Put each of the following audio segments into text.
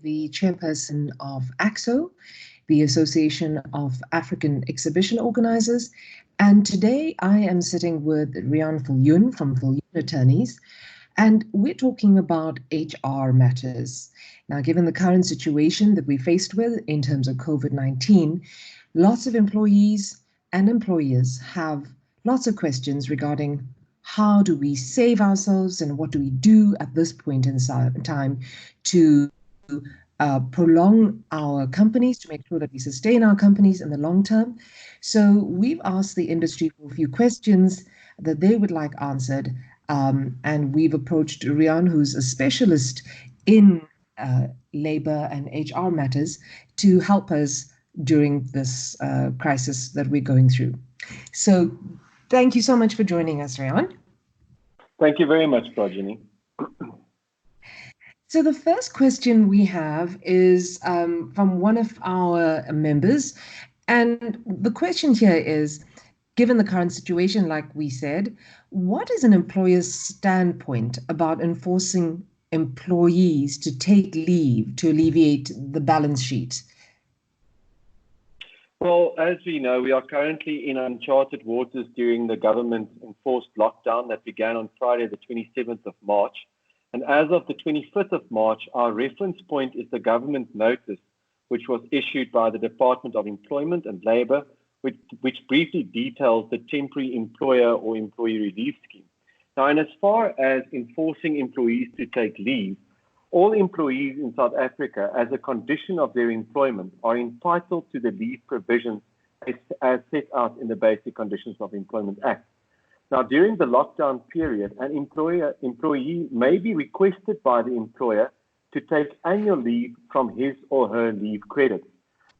the chairperson of AAXO, the Association of African Exhibition Organizers. And today I am sitting with Riaan Viljoen from Viljoen Attorneys, and we're talking about HR matters. Now, given the current situation that we're faced with in terms of COVID-19, lots of employees and employers have lots of questions regarding how do we save ourselves and what do we do at this point in time to prolong our companies, to make sure that we sustain our companies in the long term. So we've asked the industry for a few questions that they would like answered, and we've approached Riaan, who's a specialist in labor and HR matters, to help us during this crisis that we're going through. So thank you so much for joining us, Riaan. Thank you very much, Projeni. So the first question we have is from one of our members. And the question here is, given the current situation, like we said, what is an employer's standpoint about enforcing employees to take leave to alleviate the balance sheet? Well, as we know, we are currently in uncharted waters during the government-enforced lockdown that began on Friday, the 27th of March. And as of the 25th of March, our reference point is the government notice, which was issued by the Department of Employment and Labour, which briefly details the temporary employer or employee relief scheme. Now, and as far as enforcing employees to take leave, all employees in South Africa, as a condition of their employment, are entitled to the leave provisions as set out in the Basic Conditions of Employment Act. Now, during the lockdown period, an employee may be requested by the employer to take annual leave from his or her leave credit.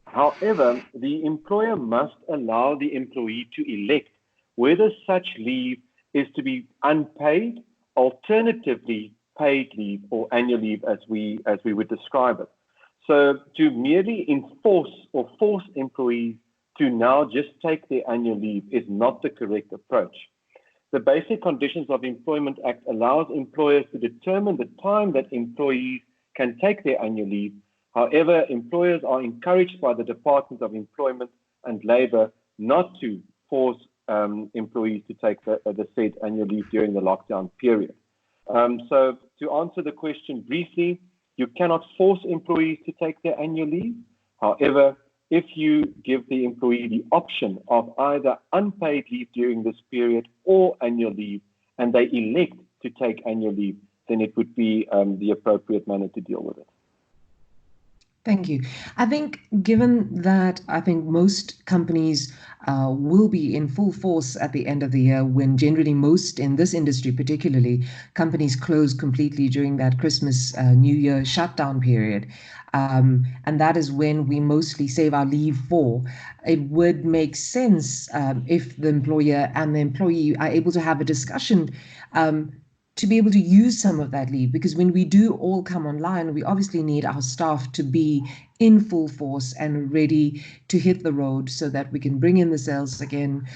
However, the employer must allow the employee to elect whether such leave is to be unpaid, alternatively paid leave, or annual leave as we would describe it. So to merely enforce or force employees to now just take their annual leave is not the correct approach. The Basic Conditions of Employment Act allows employers to determine the time that employees can take their annual leave. However, employers are encouraged by the Department of Employment and Labour not to force employees to take the said annual leave during the lockdown period. So to answer the question briefly, you cannot force employees to take their annual leave. However, if you give the employee the option of either unpaid leave during this period or annual leave, and they elect to take annual leave, then it would be the appropriate manner to deal with it. Thank you. I think given that I think most companies will be in full force at the end of the year, when generally most in this industry particularly, companies close completely during that Christmas, New Year shutdown period. And that is when we mostly save our leave for. It would make sense if the employer and the employee are able to have a discussion to be able to use some of that leave, because when we do all come online, we obviously need our staff to be in full force and ready to hit the road so that we can bring in the sales again,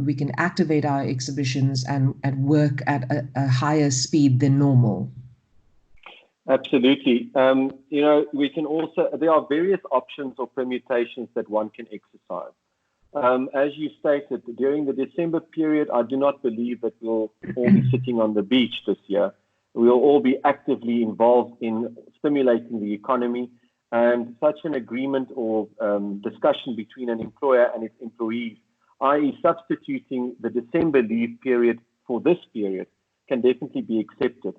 we can activate our exhibitions and work at a higher speed than normal. Absolutely. We can also, there are various options or permutations that one can exercise. As you stated, during the December period, I do not believe that we'll all be sitting on the beach this year. We'll all be actively involved in stimulating the economy, and such an agreement or discussion between an employer and its employees, i.e. substituting the December leave period for this period, can definitely be accepted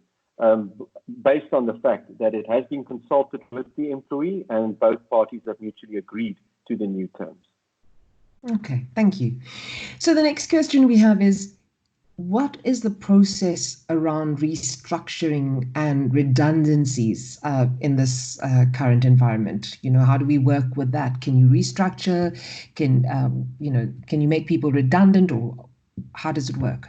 based on the fact that it has been consulted with the employee and both parties have mutually agreed to the new terms. Okay, thank you. So the next question we have is, what is the process around restructuring and redundancies in this current environment? How do we work with that? Can you restructure? Can you make people redundant, or how does it work?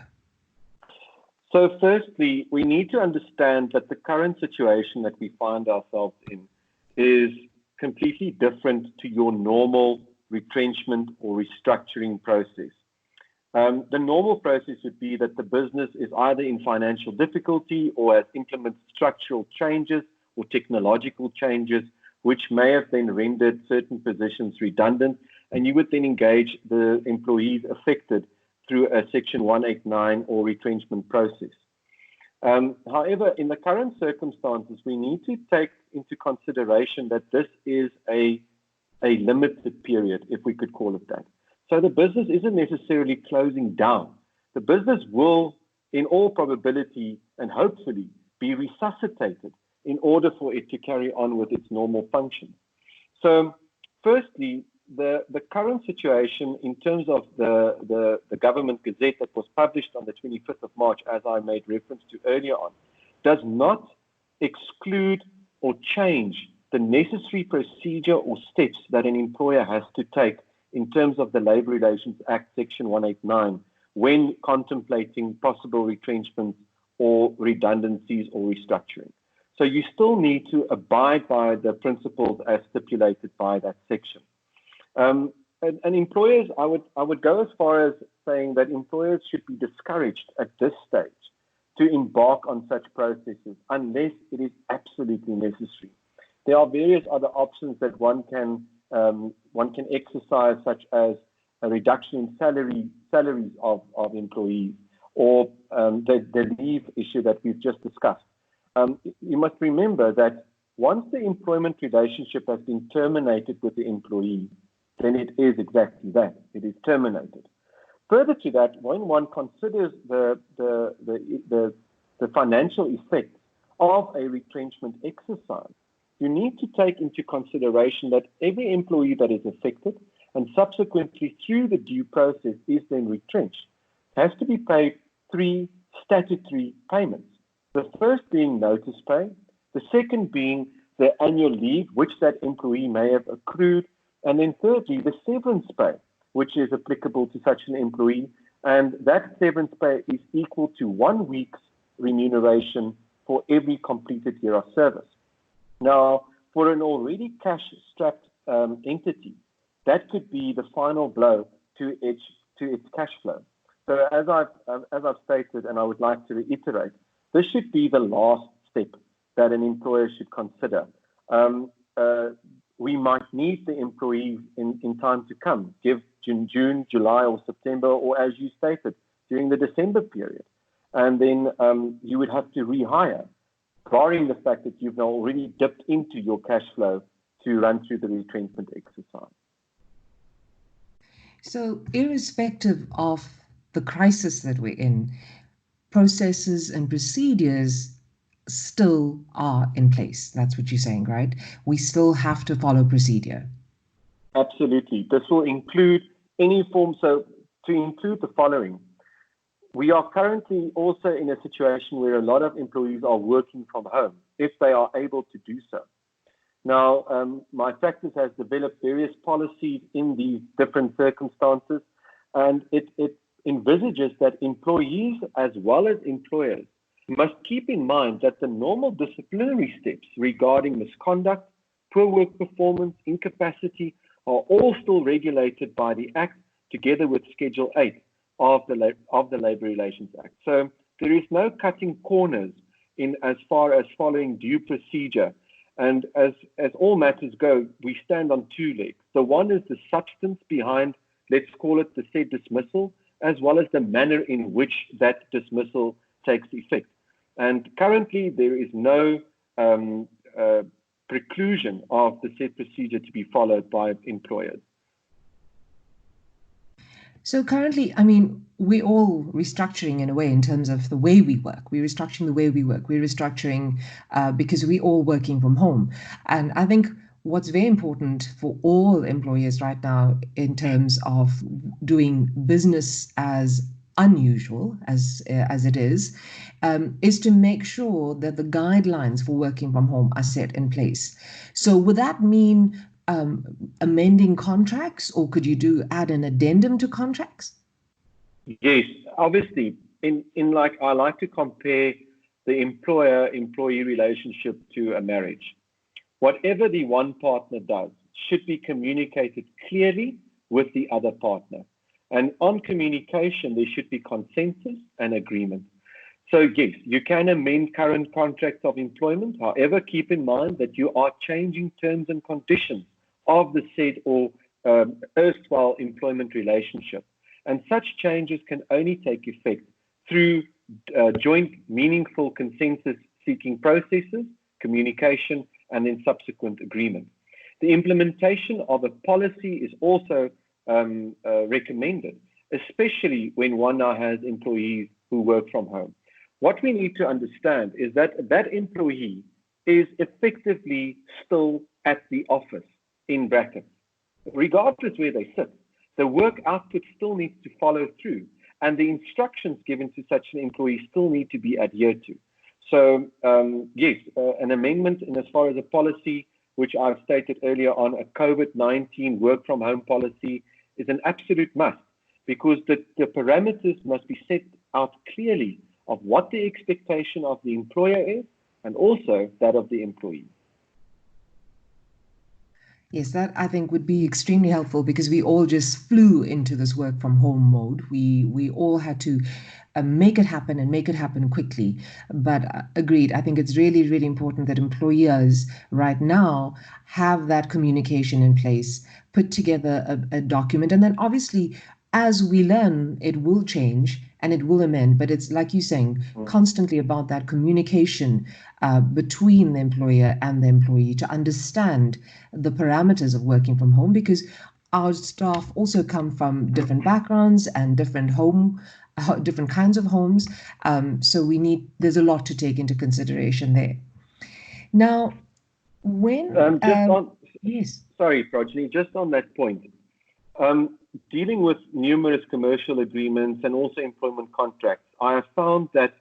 So firstly, we need to understand that the current situation that we find ourselves in is completely different to your normal retrenchment or restructuring process. The normal process would be that the business is either in financial difficulty or has implemented structural changes or technological changes, which may have then rendered certain positions redundant, and you would then engage the employees affected through a Section 189 or retrenchment process. However, in the current circumstances, we need to take into consideration that this is a limited period, if we could call it that. So the business isn't necessarily closing down. The business will, in all probability and hopefully, be resuscitated in order for it to carry on with its normal function. So firstly, the current situation in terms of the government gazette that was published on the 25th of March, as I made reference to earlier on, does not exclude or change the necessary procedure or steps that an employer has to take in terms of the Labour Relations Act Section 189 when contemplating possible retrenchments or redundancies or restructuring. So you still need to abide by the principles as stipulated by that section. And employers, I would go as far as saying that employers should be discouraged at this stage to embark on such processes unless it is absolutely necessary. There are various other options that one can exercise, such as a reduction in salaries of employees, or the leave issue that we've just discussed. You must remember that once the employment relationship has been terminated with the employee, then it is exactly that. It is terminated. Further to that, when one considers the financial effects of a retrenchment exercise, you need to take into consideration that every employee that is affected and subsequently through the due process is then retrenched has to be paid 3 statutory payments. The first being notice pay, the second being the annual leave, which that employee may have accrued, and then thirdly, the severance pay, which is applicable to such an employee, and that severance pay is equal to 1 week's remuneration for every completed year of service. Now, for an already cash-strapped entity, that could be the final blow to its cash flow. So as I've stated, and I would like to reiterate, this should be the last step that an employer should consider. We might need the employees in time to come, give June, July, or September, or as you stated, during the December period. And then you would have to rehire, barring the fact that you've now already dipped into your cash flow to run through the retrenchment exercise. So irrespective of the crisis that we're in, processes and procedures still are in place. That's what you're saying, right? We still have to follow procedure. Absolutely. This will include any form, so to include the following. We are currently also in a situation where a lot of employees are working from home, if they are able to do so. Now, my practice has developed various policies in these different circumstances, and it envisages that employees as well as employers must keep in mind that the normal disciplinary steps regarding misconduct, poor work performance, incapacity are all still regulated by the Act together with Schedule 8 of the Labour Relations Act. So there is no cutting corners in as far as following due procedure. And as all matters go, we stand on 2 legs. The one is the substance behind, let's call it the said dismissal, as well as the manner in which that dismissal takes effect. And currently, there is no preclusion of the said procedure to be followed by employers. So currently, I mean, we're all restructuring in a way in terms of the way we work. We're restructuring the way we work. We're restructuring because we're all working from home. And I think what's very important for all employers right now in terms of doing business as unusual as it is to make sure that the guidelines for working from home are set in place. So would that mean amending contracts, or could you add an addendum to contracts? Yes, obviously. In like, I like to compare the employer-employee relationship to a marriage. Whatever the one partner does should be communicated clearly with the other partner. And on communication, there should be consensus and agreement. So yes, you can amend current contracts of employment. However, keep in mind that you are changing terms and conditions of the said or erstwhile employment relationship. And such changes can only take effect through joint meaningful consensus seeking processes, communication, and then subsequent agreement. The implementation of a policy is also recommended, especially when one now has employees who work from home. What we need to understand is that that employee is effectively still at the office, in brackets, regardless where they sit. The work output still needs to follow through, and the instructions given to such an employee still need to be adhered to. So yes, an amendment in as far as a policy, which I've stated earlier on, a COVID-19 work from home policy, is an absolute must, because the parameters must be set out clearly of what the expectation of the employer is and also that of the employee. Yes, that I think would be extremely helpful, because we all just flew into this work from home mode. We all had to make it happen and make it happen quickly. But agreed, I think it's really, really important that employers right now have that communication in place, put together a document, and then obviously as we learn, it will change and it will amend. But it's like you're saying, constantly about that communication between the employer and the employee to understand the parameters of working from home, because our staff also come from different backgrounds and different kinds of homes. So there's a lot to take into consideration there. Now, when yes, sorry, Projeni, just on that point. Dealing with numerous commercial agreements and also employment contracts, I have found that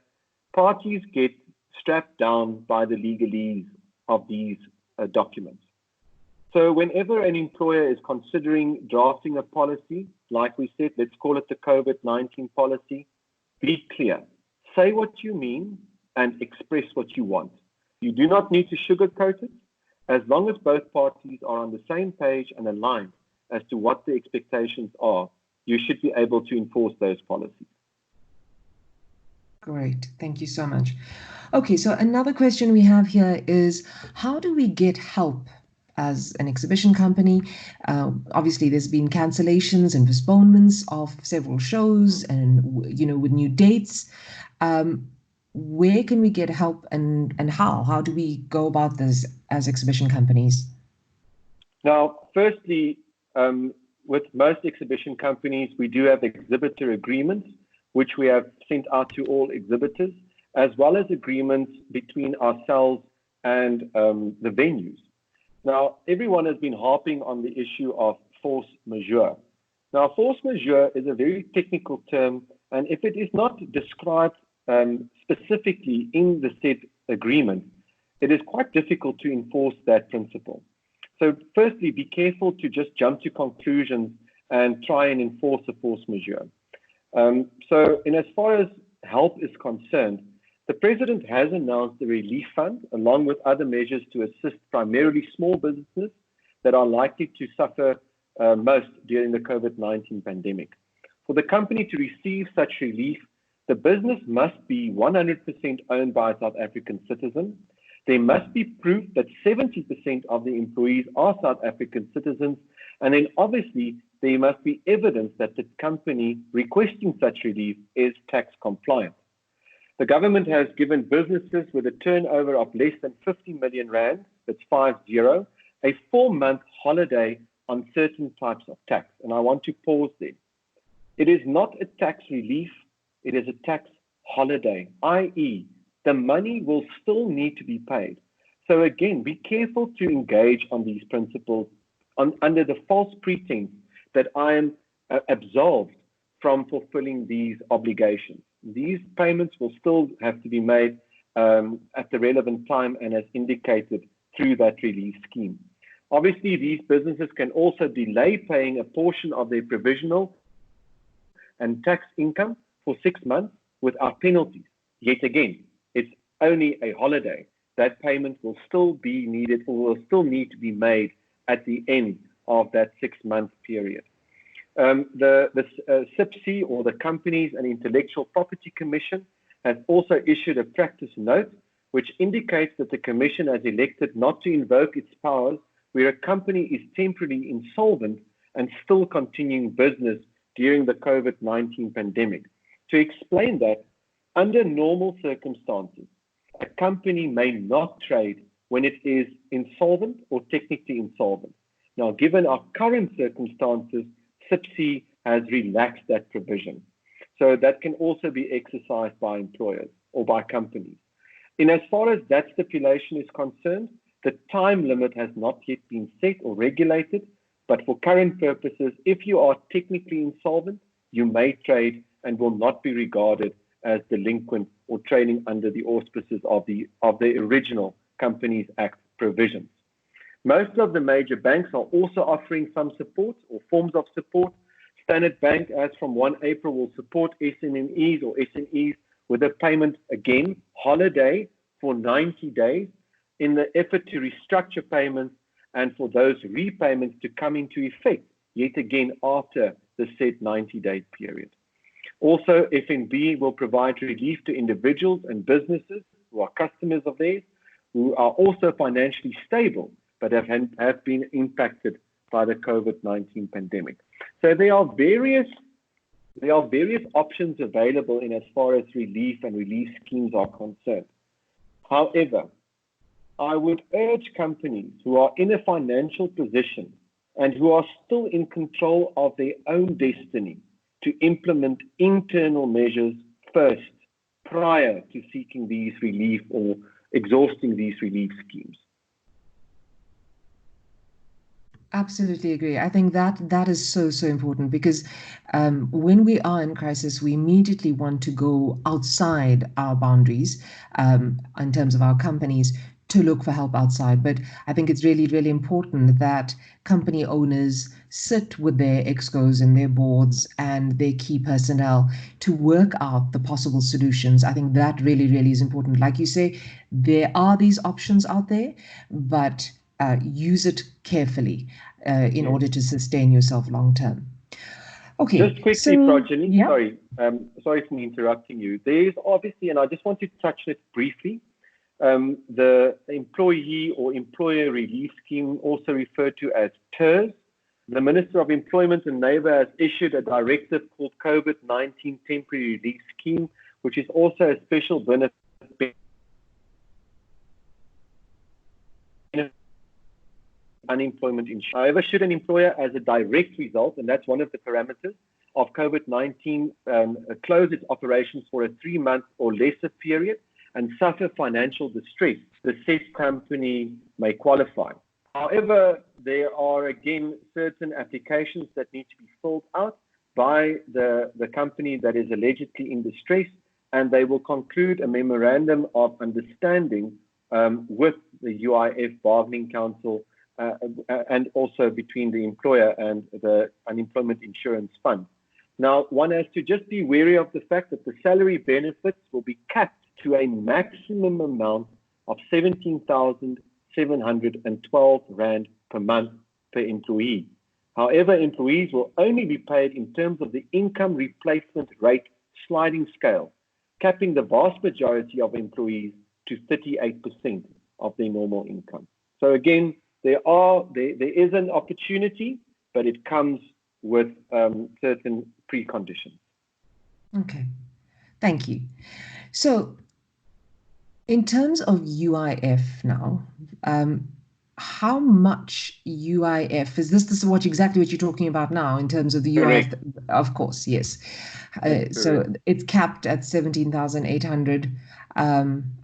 parties get strapped down by the legalese of these documents. So whenever an employer is considering drafting a policy, like we said, let's call it the COVID-19 policy, be clear. Say what you mean and express what you want. You do not need to sugarcoat it. As long as both parties are on the same page and aligned as to what the expectations are, you should be able to enforce those policies. Great, thank you so much. Okay, so another question we have here is, how do we get help as an exhibition company? Obviously, there's been cancellations and postponements of several shows, and with new dates. Where can we get help, and how? How do we go about this as exhibition companies? Now, firstly, with most exhibition companies, we do have exhibitor agreements, which we have sent out to all exhibitors, as well as agreements between ourselves and the venues. Now, everyone has been harping on the issue of force majeure. Now, force majeure is a very technical term, and if it is not described specifically in the said agreement, it is quite difficult to enforce that principle. So firstly, be careful to just jump to conclusions and try and enforce a force majeure. So in as far as help is concerned, the President has announced a relief fund along with other measures to assist primarily small businesses that are likely to suffer most during the COVID-19 pandemic. For the company to receive such relief, the business must be 100% owned by a South African citizen. There must be proof that 70% of the employees are South African citizens, and then obviously there must be evidence that the company requesting such relief is tax compliant. The government has given businesses with a turnover of less than 50 million rand, that's 50, a 4-month holiday on certain types of tax. And I want to pause there. It is not a tax relief, it is a tax holiday, i.e., the money will still need to be paid. So again, be careful to engage on these principles under the false pretense that I am absolved from fulfilling these obligations. These payments will still have to be made at the relevant time and as indicated through that relief scheme. Obviously, these businesses can also delay paying a portion of their provisional and tax income for 6 months without penalties. Yet again, it's only a holiday. That payment will still be needed or will still need to be made at the end of that 6-month period. The CIPC, or the Companies and Intellectual Property Commission, has also issued a practice note which indicates that the Commission has elected not to invoke its powers where a company is temporarily insolvent and still continuing business during the COVID-19 pandemic. To explain that, under normal circumstances, a company may not trade when it is insolvent or technically insolvent. Now, given our current circumstances, SIPC has relaxed that provision. So that can also be exercised by employers or by companies. In as far as that stipulation is concerned, the time limit has not yet been set or regulated, but for current purposes, if you are technically insolvent, you may trade and will not be regarded as delinquent or trading under the auspices of the original Companies Act provisions. Most of the major banks are also offering some support or forms of support. Standard Bank, as from 1 April, will support SMMEs or SMEs with a payment, again, holiday for 90 days in the effort to restructure payments and for those repayments to come into effect, yet again, after the said 90-day period. Also, FNB will provide relief to individuals and businesses who are customers of theirs, who are also financially stable, but have been impacted by the COVID-19 pandemic. So there are various options available in as far as relief and relief schemes are concerned. However, I would urge companies who are in a financial position and who are still in control of their own destiny to implement internal measures first, prior to seeking these relief or exhausting these relief schemes. Absolutely agree. I think that is so important because when we are in crisis, we immediately want to go outside our boundaries in terms of our companies to look for help outside. But I think it's really important that company owners sit with their excos and their boards and their key personnel to work out the possible solutions. I think that really is important. Like you say, there are these options out there, but use it carefully in order to sustain yourself long term. Okay. Just quickly, Projeni, yeah. sorry for interrupting you. There's obviously, and I just want to touch it briefly, the Employee or Employer Relief Scheme, also referred to as TERS. The Minister of Employment and Labour has issued a directive called COVID-19 Temporary Relief Scheme, which is also a special benefit unemployment insurance. However, should an employer, as a direct result, and that's one of the parameters of COVID-19, close its operations for a 3-month or lesser period and suffer financial distress, the said company may qualify. However, there are again certain applications that need to be filled out by the company that is allegedly in distress, and they will conclude a memorandum of understanding with the UIF Bargaining Council and also between the employer and the Unemployment Insurance Fund. Now, one has to just be wary of the fact that the salary benefits will be capped to a maximum amount of 17,712 Rand per month per employee. However, employees will only be paid in terms of the income replacement rate sliding scale, capping the vast majority of employees to 38% of their normal income. So again, there is an opportunity, but it comes with certain preconditions. Okay, thank you. So in terms of UIF now, how much UIF, is this exactly what you're talking about now in terms of the UIF? Correct. Of course, yes. So it's capped at 17,800.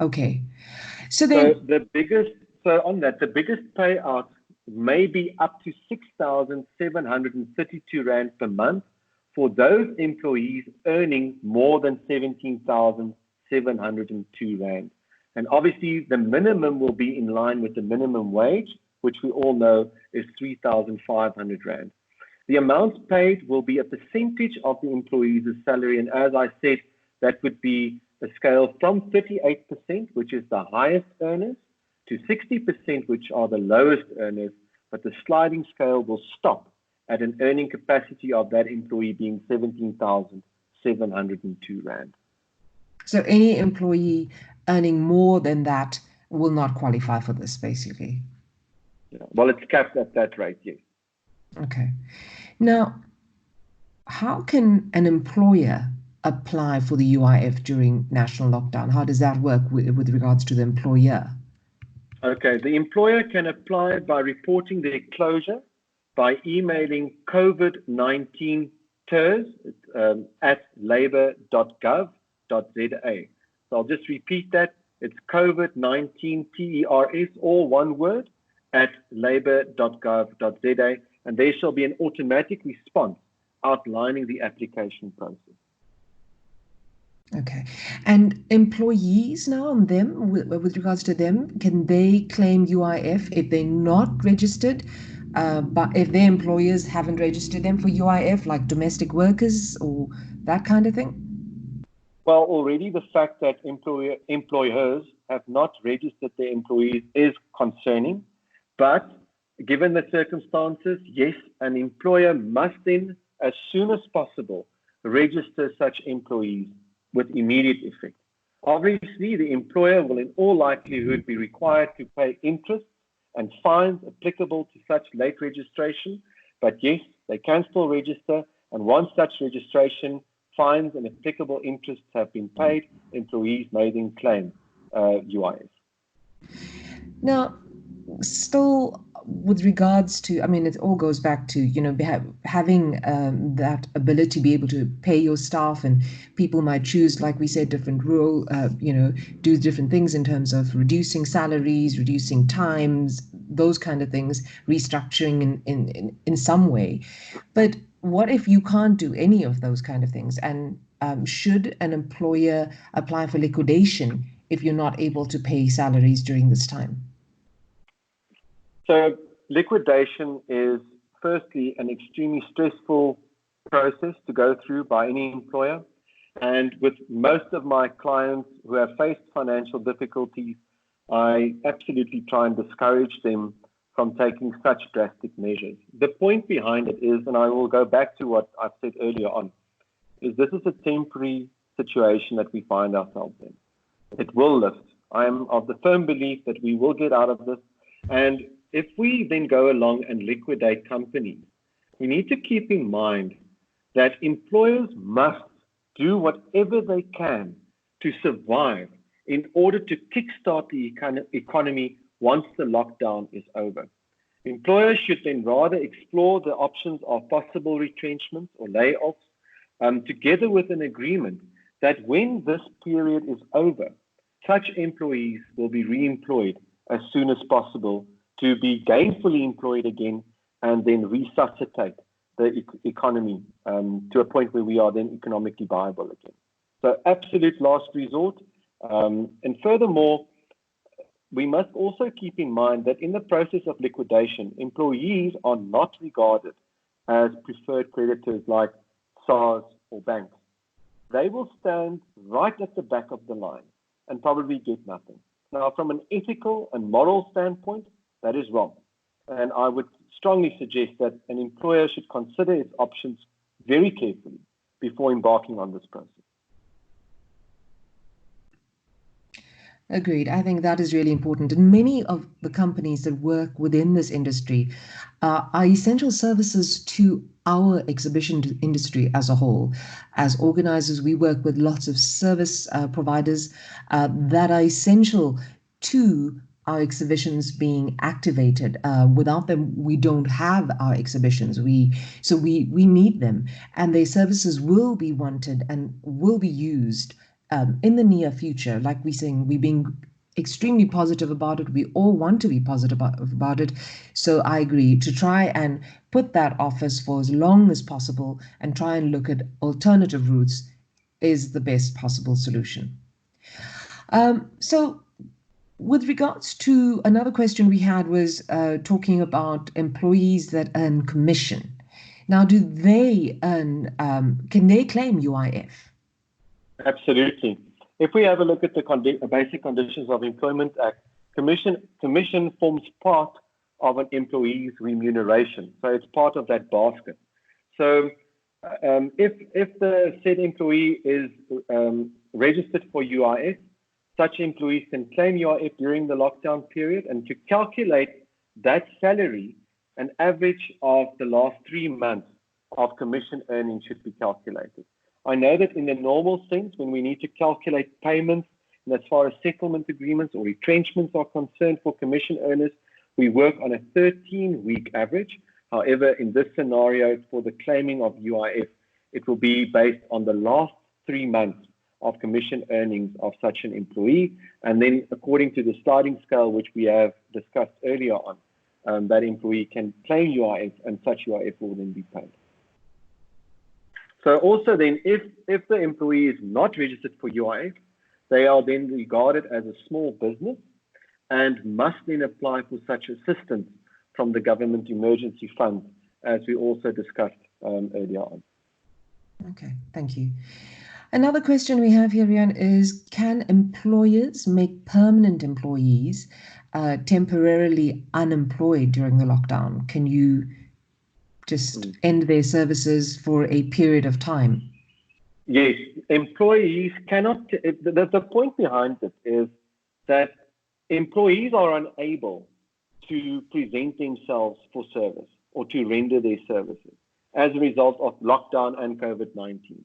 Okay. So then the biggest payout may be up to 6,732 Rand per month for those employees earning more than 17,702 Rand. And obviously, the minimum will be in line with the minimum wage, which we all know is 3,500 Rand. The amounts paid will be a percentage of the employee's salary. And as I said, that would be a scale from 38%, which is the highest earners, to 60%, which are the lowest earners. But the sliding scale will stop at an earning capacity of that employee being 17,702 Rand. So any employee earning more than that will not qualify for this, basically. Yeah. Well, it's capped at that rate, yes. Okay. Now, how can an employer apply for the UIF during national lockdown? How does that work with regards to the employer? Okay, the employer can apply by reporting their closure by emailing COVID-19 TERS at labour.gov.za. So I'll just repeat that. It's COVID-19 TERS, all one word, at labour.gov.za, and there shall be an automatic response outlining the application process. Okay. And employees now on them, with regards to them, can they claim UIF if they're not registered? But if their employers haven't registered them for UIF, like domestic workers or that kind of thing? Well, already the fact that employers have not registered their employees is concerning. But given the circumstances, yes, an employer must then, as soon as possible, register such employees with immediate effect. Obviously, the employer will in all likelihood be required to pay interest and fines applicable to such late registration. But yes, they can still register, and once such registration, fines and applicable interests have been paid, employees may then claim UIF. Now, still with regards to, I mean, it all goes back to, having that ability to be able to pay your staff, and people might choose, like we said, different role, do different things in terms of reducing salaries, reducing times, those kind of things, restructuring in some way. But what if you can't do any of those kind of things? And should an employer apply for liquidation if you're not able to pay salaries during this time? So liquidation is firstly an extremely stressful process to go through by any employer. And with most of my clients who have faced financial difficulties, I absolutely try and discourage them from taking such drastic measures. The point behind it is, and I will go back to what I've said earlier on, is this is a temporary situation that we find ourselves in. It will lift. I am of the firm belief that we will get out of this. And if we then go along and liquidate companies, we need to keep in mind that employers must do whatever they can to survive in order to kickstart the economy once the lockdown is over. Employers should then rather explore the options of possible retrenchments or layoffs, together with an agreement that when this period is over, such employees will be re-employed as soon as possible to be gainfully employed again, and then resuscitate the economy to a point where we are then economically viable again. So absolute last resort. And furthermore, we must also keep in mind that in the process of liquidation, employees are not regarded as preferred creditors like SARS or banks. They will stand right at the back of the line and probably get nothing. Now, from an ethical and moral standpoint, that is wrong. And I would strongly suggest that an employer should consider its options very carefully before embarking on this process. Agreed. I think that is really important. And many of the companies that work within this industry are essential services to our exhibition industry as a whole. As organizers, we work with lots of service providers that are essential to our exhibitions being activated. Without them, we don't have our exhibitions. We need them, and their services will be wanted and will be used in the near future. Like we're saying, we're being extremely positive about it. We all want to be positive about it. So I agree to try and put that office for as long as possible and try and look at alternative routes is the best possible solution. So with regards to another question we had was talking about employees that earn commission. Now, do they earn, can they claim UIF? Absolutely. If we have a look at the Basic Conditions of Employment Act, commission forms part of an employee's remuneration. So it's part of that basket. So if the said employee is registered for UIF, such employees can claim UIF during the lockdown period, and to calculate that salary, an average of the last 3 months of commission earnings should be calculated. I know that in the normal sense, when we need to calculate payments, and as far as settlement agreements or retrenchments are concerned for commission earners, we work on a 13-week average. However, in this scenario, for the claiming of UIF, it will be based on the last 3 months of commission earnings of such an employee, and then according to the sliding scale, which we have discussed earlier on, that employee can claim UIF, and such UIF will then be paid. So also then, if the employee is not registered for UIF, they are then regarded as a small business and must then apply for such assistance from the government emergency fund, as we also discussed earlier on. Okay, thank you. Another question we have here, Riaan, is can employers make permanent employees temporarily unemployed during the lockdown? Can you just end their services for a period of time? Yes, employees cannot. The point behind it is that employees are unable to present themselves for service or to render their services as a result of lockdown and COVID-19.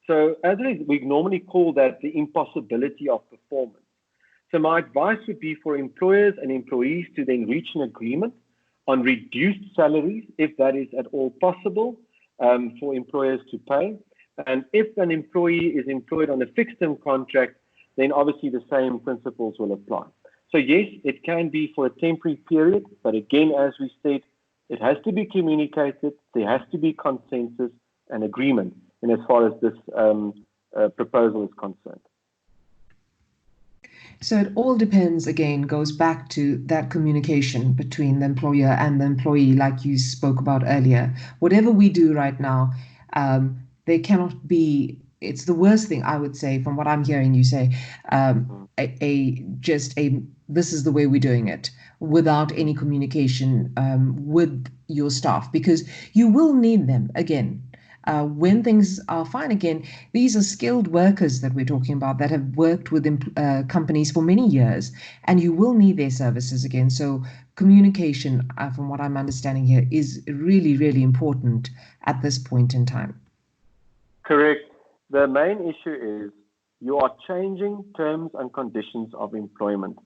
So as it is, we normally call that the impossibility of performance. So my advice would be for employers and employees to then reach an agreement on reduced salaries, if that is at all possible, for employers to pay. And if an employee is employed on a fixed-term contract, then obviously the same principles will apply. So yes, it can be for a temporary period, but again, as we said, it has to be communicated, there has to be consensus and agreement in as far as this proposal is concerned. So it all depends, again, goes back to that communication between the employer and the employee, like you spoke about earlier. Whatever we do right now, there cannot be, it's the worst thing, I would say, from what I'm hearing you say, this is the way we're doing it, without any communication with your staff, because you will need them again. When things are fine again, these are skilled workers that we're talking about that have worked with companies for many years, and you will need their services again. So communication, from what I'm understanding here, is really, really important at this point in time. Correct. The main issue is you are changing terms and conditions of employment.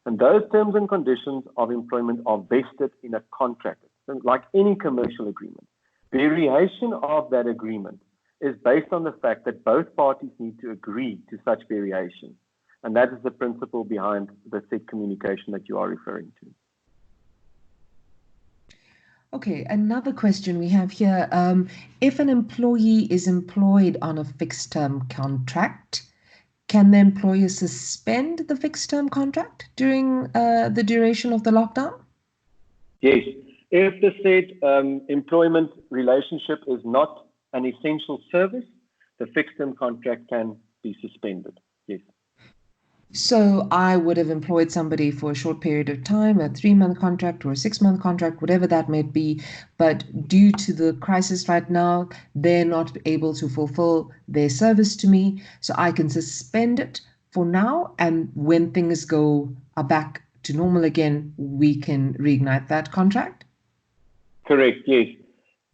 And those terms and conditions of employment are vested in a contract, like any commercial agreement. Variation of that agreement is based on the fact that both parties need to agree to such variation. And that is the principle behind the said communication that you are referring to. Okay, another question we have here. If an employee is employed on a fixed-term contract, can the employer suspend the fixed-term contract during the duration of the lockdown? Yes. If the said employment relationship is not an essential service, the fixed-term contract can be suspended. Yes. So I would have employed somebody for a short period of time, a 3-month contract or a 6-month contract, whatever that may be. But due to the crisis right now, they're not able to fulfill their service to me. So I can suspend it for now. And when things are back to normal again, we can reignite that contract. Correct, yes.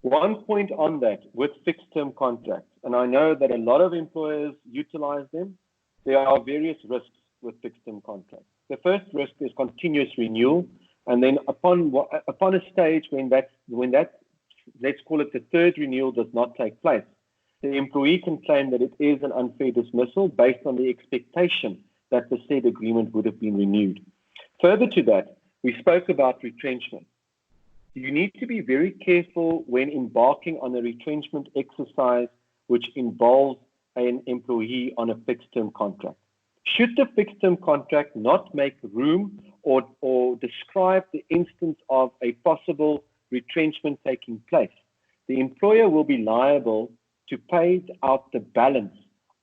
One point on that with fixed-term contracts, and I know that a lot of employers utilize them, there are various risks with fixed-term contracts. The first risk is continuous renewal, and then upon a stage when that, let's call it the third renewal, does not take place, the employee can claim that it is an unfair dismissal based on the expectation that the said agreement would have been renewed. Further to that, we spoke about retrenchment. You need to be very careful when embarking on a retrenchment exercise which involves an employee on a fixed-term contract. Should the fixed-term contract not make room or describe the instance of a possible retrenchment taking place, the employer will be liable to pay out the balance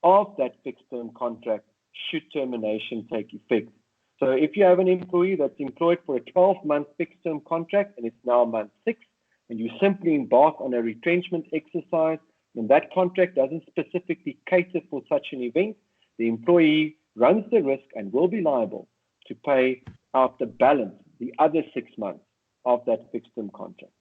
of that fixed-term contract should termination take effect. So if you have an employee that's employed for a 12-month fixed-term contract and it's now month 6, and you simply embark on a retrenchment exercise, and that contract doesn't specifically cater for such an event, the employee runs the risk and will be liable to pay out the balance, the other 6 months of that fixed term contract.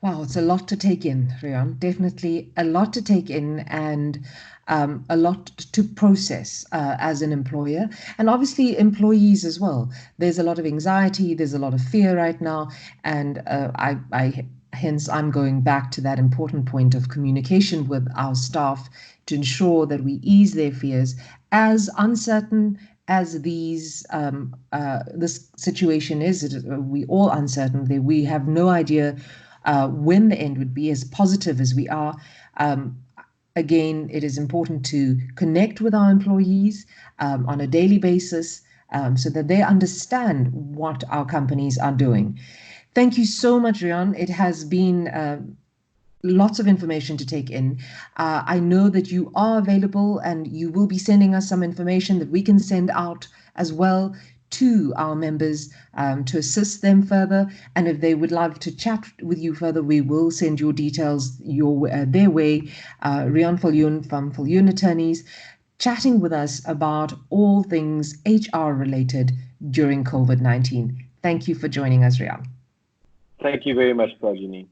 Wow, it's a lot to take in, Riaan. Definitely a lot to take in, and a lot to process as an employer, and obviously employees as well. There's a lot of anxiety, there's a lot of fear right now, and hence I'm going back to that important point of communication with our staff to ensure that we ease their fears. As uncertain as this situation is, we all uncertain. We have no idea when the end would be. As positive as we are, again, it is important to connect with our employees on a daily basis so that they understand what our companies are doing. Thank you so much, Riaan. It has been lots of information to take in. I know that you are available and you will be sending us some information that we can send out as well to our members to assist them further. And if they would love to chat with you further, we will send your details their way. Riaan Viljoen from Viljoen Attorneys, chatting with us about all things HR related during COVID-19. Thank you for joining us, Riaan. Thank you very much, Prajini.